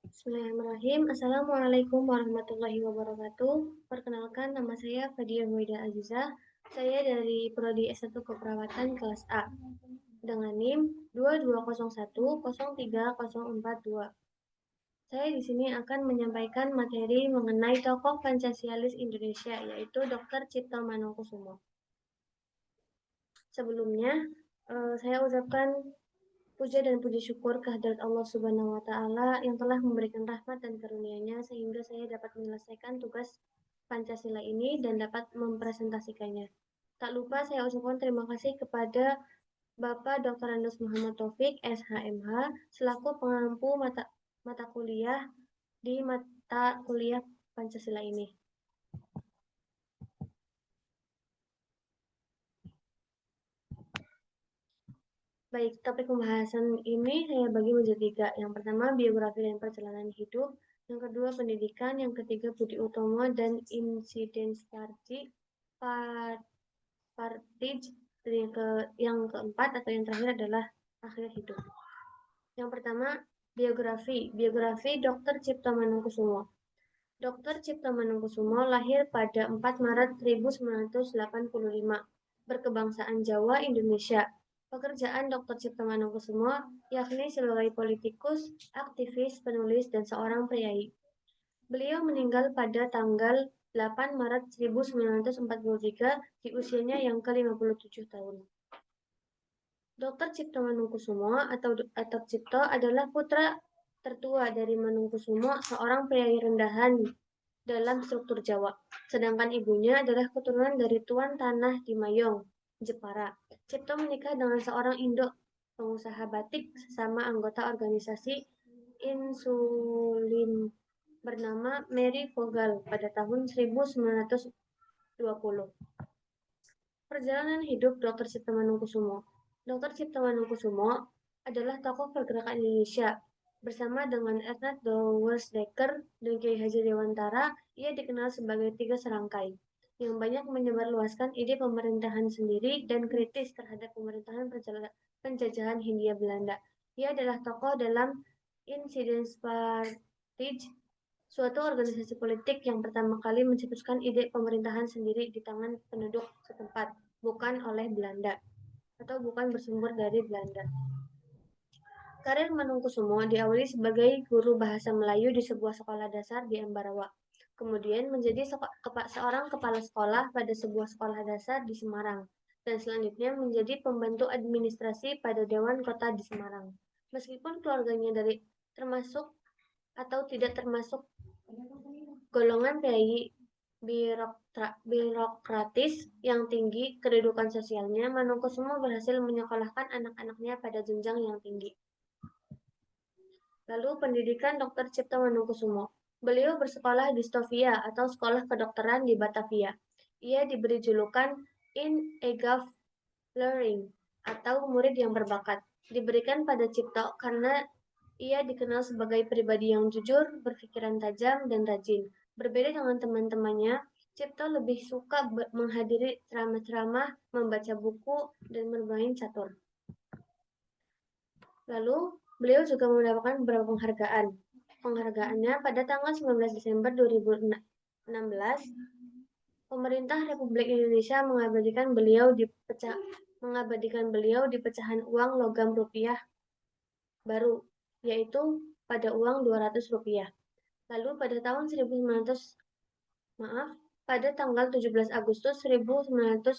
Bismillahirrahmanirrahim. Assalamualaikum warahmatullahi wabarakatuh. Perkenalkan, nama saya Fadia Huwaida Azizah. Saya dari Prodi S1 Keperawatan kelas A dengan NIM 2201030042. Saya di sini akan menyampaikan materi mengenai tokoh Pancasialis Indonesia, yaitu Dr. Cipto Manungkusumo. Sebelumnya, saya ucapkan puja dan puji syukur kehadirat Allah Subhanahu wa Ta'ala yang telah memberikan rahmat dan karunia-Nya sehingga saya dapat menyelesaikan tugas Pancasila ini dan dapat mempresentasikannya. Tak lupa saya ucapkan terima kasih kepada Bapak Dr. Andes Muhammad Taufik, SHMH, selaku pengampu mata kuliah di mata kuliah Pancasila ini. Baik, topik pembahasan ini saya bagi menjadi tiga. Yang pertama, biografi dan perjalanan hidup. Yang kedua, pendidikan. Yang ketiga, budi utomo dan insiden partage. Dan yang keempat atau yang terakhir adalah akhir hidup. Yang pertama, biografi. Biografi Dr. Cipto Manungkusumo. Dr. Cipto Manungkusumo lahir pada 4 Maret 1985, berkebangsaan Jawa, Indonesia. Pekerjaan Dr. Cipto Manungkusumo yakni sebagai politikus, aktivis, penulis, dan seorang priai. Beliau meninggal pada tanggal 8 Maret 1943 di usianya yang ke-57 tahun. Dr. Cipto Manungkusumo atau Cipto adalah putra tertua dari Manungkusumo, seorang priai rendahan dalam struktur Jawa. Sedangkan ibunya adalah keturunan dari Tuan Tanah di Mayong, Jepara. Cipto menikah dengan seorang Indo, pengusaha batik sesama anggota organisasi insulin bernama Mary Vogel pada tahun 1920. Perjalanan hidup Dr. Cipto Manungkusumo. Dr. Cipto Manungkusumo adalah tokoh pergerakan Indonesia. Bersama dengan Ernest Douwes-Dekker dan Kiai Haji Dewantara, ia dikenal sebagai tiga serangkai yang banyak menyebarluaskan ide pemerintahan sendiri dan kritis terhadap pemerintahan penjajahan Hindia Belanda. Ia adalah tokoh dalam Incidents Partage, suatu organisasi politik yang pertama kali mencetuskan ide pemerintahan sendiri di tangan penduduk setempat, bukan oleh Belanda, atau bukan bersumber dari Belanda. Karir Manungkusumo diawali sebagai guru bahasa Melayu di sebuah sekolah dasar di Ambarawa. Kemudian menjadi seorang kepala sekolah pada sebuah sekolah dasar di Semarang. Dan selanjutnya menjadi pembantu administrasi pada Dewan Kota di Semarang. Meskipun keluarganya termasuk atau tidak termasuk golongan PI birokratis yang tinggi kedudukan sosialnya, Manungkusumo berhasil menyekolahkan anak-anaknya pada jenjang yang tinggi. Lalu pendidikan Dr. Cipto Manungkusumo. Beliau bersekolah di Stovia atau Sekolah Kedokteran di Batavia. Ia diberi julukan In Egaf Learning atau murid yang berbakat. Diberikan pada Cipto karena ia dikenal sebagai pribadi yang jujur, berpikiran tajam, dan rajin. Berbeda dengan teman-temannya, Cipto lebih suka menghadiri ceramah-ceramah, membaca buku, dan bermain catur. Lalu, beliau juga mendapatkan beberapa penghargaan. Penghargaannya pada tanggal 19 Desember 2016, pemerintah Republik Indonesia mengabadikan beliau di pecahan uang logam rupiah baru, yaitu pada uang Rp200. Lalu pada tanggal 17 Agustus 1964,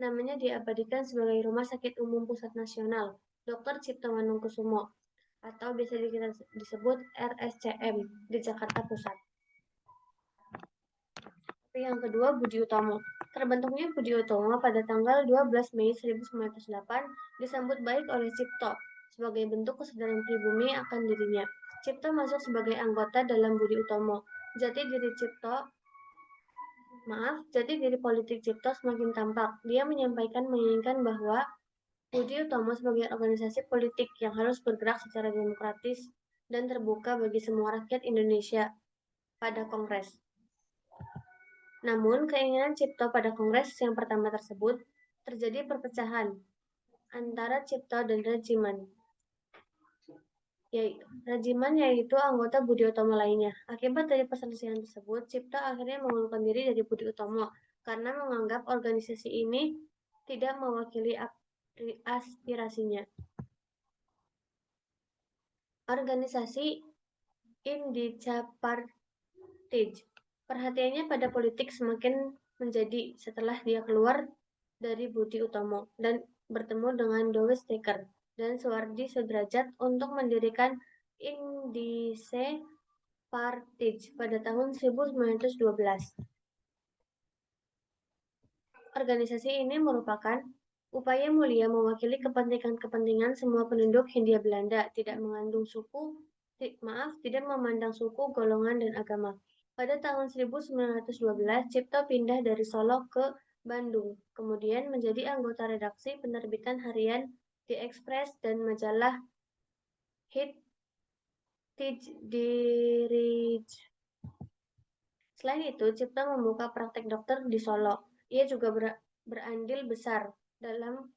namanya diabadikan sebagai Rumah Sakit Umum Pusat Nasional Dr. Cipto Manungkusumo atau biasa disebut RSCM di Jakarta Pusat. Yang kedua, Budi Utomo. Terbentuknya Budi Utomo pada tanggal 12 Mei 1908 disambut baik oleh Cipto sebagai bentuk kesadaran pribumi akan dirinya. Cipto masuk sebagai anggota dalam Budi Utomo. Jati diri politik Cipto semakin tampak. Dia menginginkan bahwa Budi Utomo sebagai organisasi politik yang harus bergerak secara demokratis dan terbuka bagi semua rakyat Indonesia pada Kongres. Namun, keinginan Cipto pada Kongres yang pertama tersebut terjadi perpecahan antara Cipto dan regimen. yaitu anggota Budi Utomo lainnya. Akibat dari perselisihan tersebut, Cipta akhirnya mengundurkan diri dari Budi Utomo karena menganggap organisasi ini tidak mewakili aspirasinya. Organisasi Indica Partij. Perhatiannya pada politik semakin menjadi setelah dia keluar dari Budi Utomo dan bertemu dengan Doris Dekker dan Suwardi Sudrajat untuk mendirikan Indice Partij pada tahun 1912. Organisasi ini merupakan upaya mulia mewakili kepentingan-kepentingan semua penduduk Hindia Belanda, tidak memandang suku, golongan, dan agama. Pada tahun 1912, Cipto pindah dari Solo ke Bandung, kemudian menjadi anggota redaksi penerbitan harian The Express dan majalah Hit Dirij. Selain itu, Cipta membuka praktek dokter di Solo. Ia juga berandil besar dalam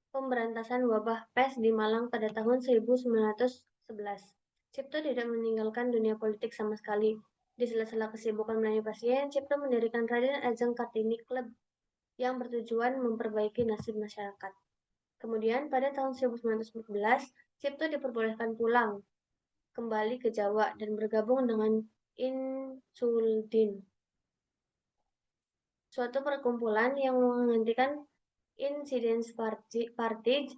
pemberantasan wabah pes di Malang pada tahun 1911. Cipto tidak meninggalkan dunia politik sama sekali. Di sela-sela kesibukan melayani pasien, Cipto mendirikan Raden Ajeng Kartini Club yang bertujuan memperbaiki nasib masyarakat. Kemudian pada tahun 1914, Cipto diperbolehkan pulang kembali ke Jawa dan bergabung dengan Insuldin, suatu perkumpulan yang menggantikan Insidence Party.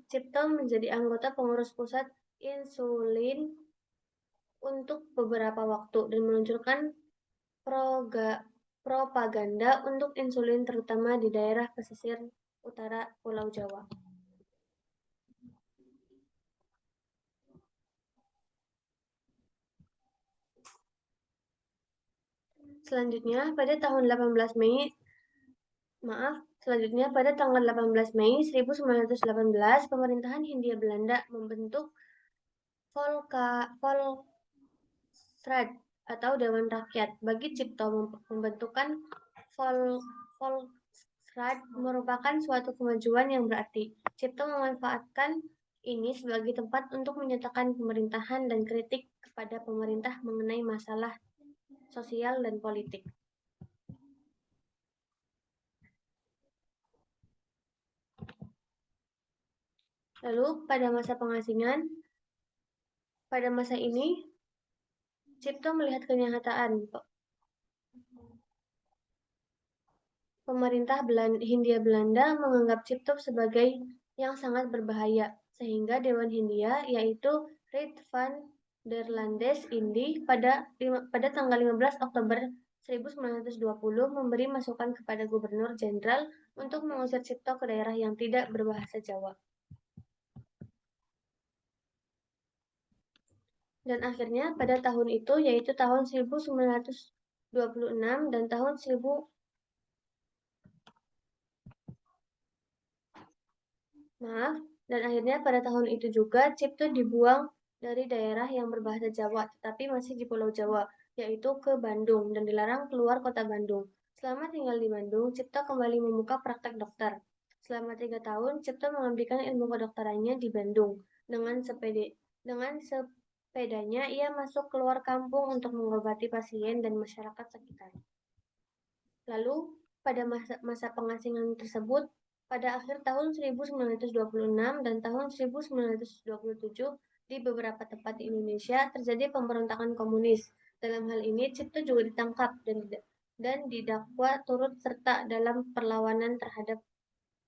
Cipto menjadi anggota pengurus pusat Insulin untuk beberapa waktu dan meluncurkan propaganda untuk insulin terutama di daerah pesisir utara Pulau Jawa. Selanjutnya, pada tanggal 18 Mei 1918, pemerintahan Hindia Belanda membentuk Volksraad atau Dewan Rakyat. Bagi Cipto, membentukkan Volksraad merupakan suatu kemajuan yang berarti. Cipto memanfaatkan ini sebagai tempat untuk menyatakan pemerintahan dan kritik kepada pemerintah mengenai masalah sosial dan politik. Lalu pada masa ini Cipto melihat kenyataan pemerintah Hindia Belanda menganggap Cipto sebagai yang sangat berbahaya, sehingga Dewan Hindia, yaitu Raad van der Landes Indi, pada tanggal 15 Oktober 1920 memberi masukan kepada Gubernur Jenderal untuk mengusir Cipto ke daerah yang tidak berbahasa Jawa. Dan akhirnya pada tahun itu, yaitu tahun 1926 dan tahun 1000 Maaf, dan akhirnya pada tahun itu juga Cipto dibuang dari daerah yang berbahasa Jawa tetapi masih di Pulau Jawa, yaitu ke Bandung dan dilarang keluar kota Bandung. Selama tinggal di Bandung, Cipto kembali membuka praktek dokter. Selama 3 tahun, Cipto mengabdikan ilmu kedokterannya di Bandung. Dengan sepedanya, ia masuk keluar kampung untuk mengobati pasien dan masyarakat sekitar. Lalu, pada masa pengasingan tersebut, pada akhir tahun 1926 dan tahun 1927, di beberapa tempat di Indonesia terjadi pemberontakan komunis. Dalam hal ini, Cipto juga ditangkap dan didakwa turut serta dalam perlawanan terhadap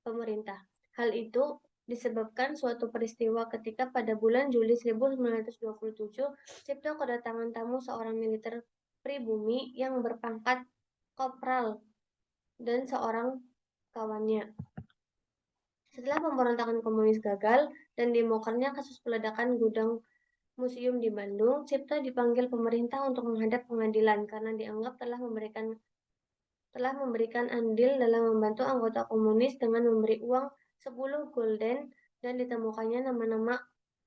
pemerintah. Hal itu disebabkan suatu peristiwa ketika pada bulan Juli 1927, Cipto kedatangan tamu seorang militer pribumi yang berpangkat kopral dan seorang kawannya. Setelah pemberontakan komunis gagal dan dibongkarnya kasus peledakan gudang museum di Bandung, Cipta dipanggil pemerintah untuk menghadap pengadilan karena dianggap telah memberikan andil dalam membantu anggota komunis dengan memberi uang 10 gulden dan ditemukannya nama-nama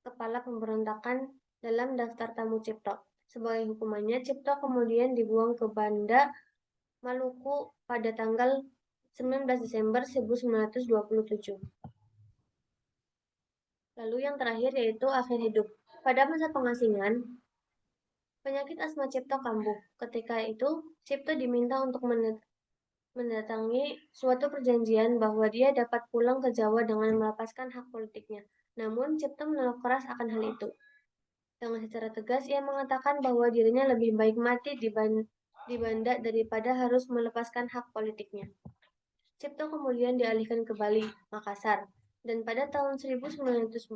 kepala pemberontakan dalam daftar tamu Cipto. Sebagai hukumannya, Cipto kemudian dibuang ke Banda, Maluku pada tanggal 19 Desember 1927. Lalu yang terakhir yaitu akhir hidup. Pada masa pengasingan, penyakit asma Cipto kambuh. Ketika itu, Cipto diminta untuk mendatangi suatu perjanjian bahwa dia dapat pulang ke Jawa dengan melepaskan hak politiknya. Namun, Cipto menolak keras akan hal itu. Dengan secara tegas, ia mengatakan bahwa dirinya lebih baik mati di Banda daripada harus melepaskan hak politiknya. Cipto kemudian dialihkan ke Bali, Makassar, dan pada tahun 1940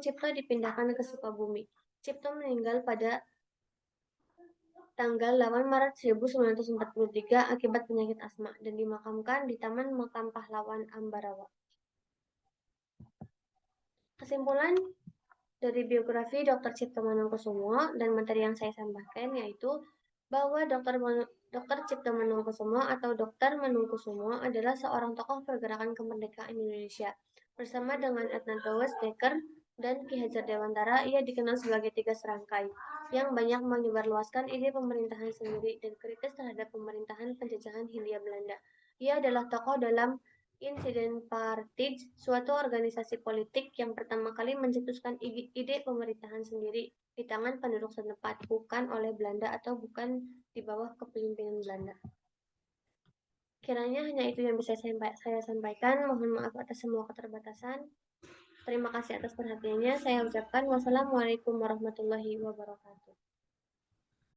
Cipto dipindahkan ke Sukabumi. Cipto meninggal pada tanggal 8 Maret 1943 akibat penyakit asma dan dimakamkan di Taman Makam Pahlawan Ambarawa. Kesimpulan dari biografi Dr. Cipto Manungkusumo dan materi yang saya sampaikan yaitu bahwa Dr. Cipto Manungkusumo atau Dr. Manungkusumo adalah seorang tokoh pergerakan kemerdekaan Indonesia. Bersama dengan Ignatius Dekker dan Ki Hajar Dewantara, ia dikenal sebagai tiga serangkai yang banyak menyebarluaskan ide pemerintahan sendiri dan kritis terhadap pemerintahan penjajahan Hindia Belanda. Ia adalah tokoh dalam Insiden Partij, suatu organisasi politik yang pertama kali mencetuskan ide pemerintahan sendiri di tangan penduduk setempat, bukan oleh Belanda atau bukan di bawah kepemimpinan Belanda. Kiranya hanya itu yang bisa saya sampaikan. Mohon maaf atas semua keterbatasan. Terima kasih atas perhatiannya. Saya ucapkan wassalamualaikum warahmatullahi wabarakatuh.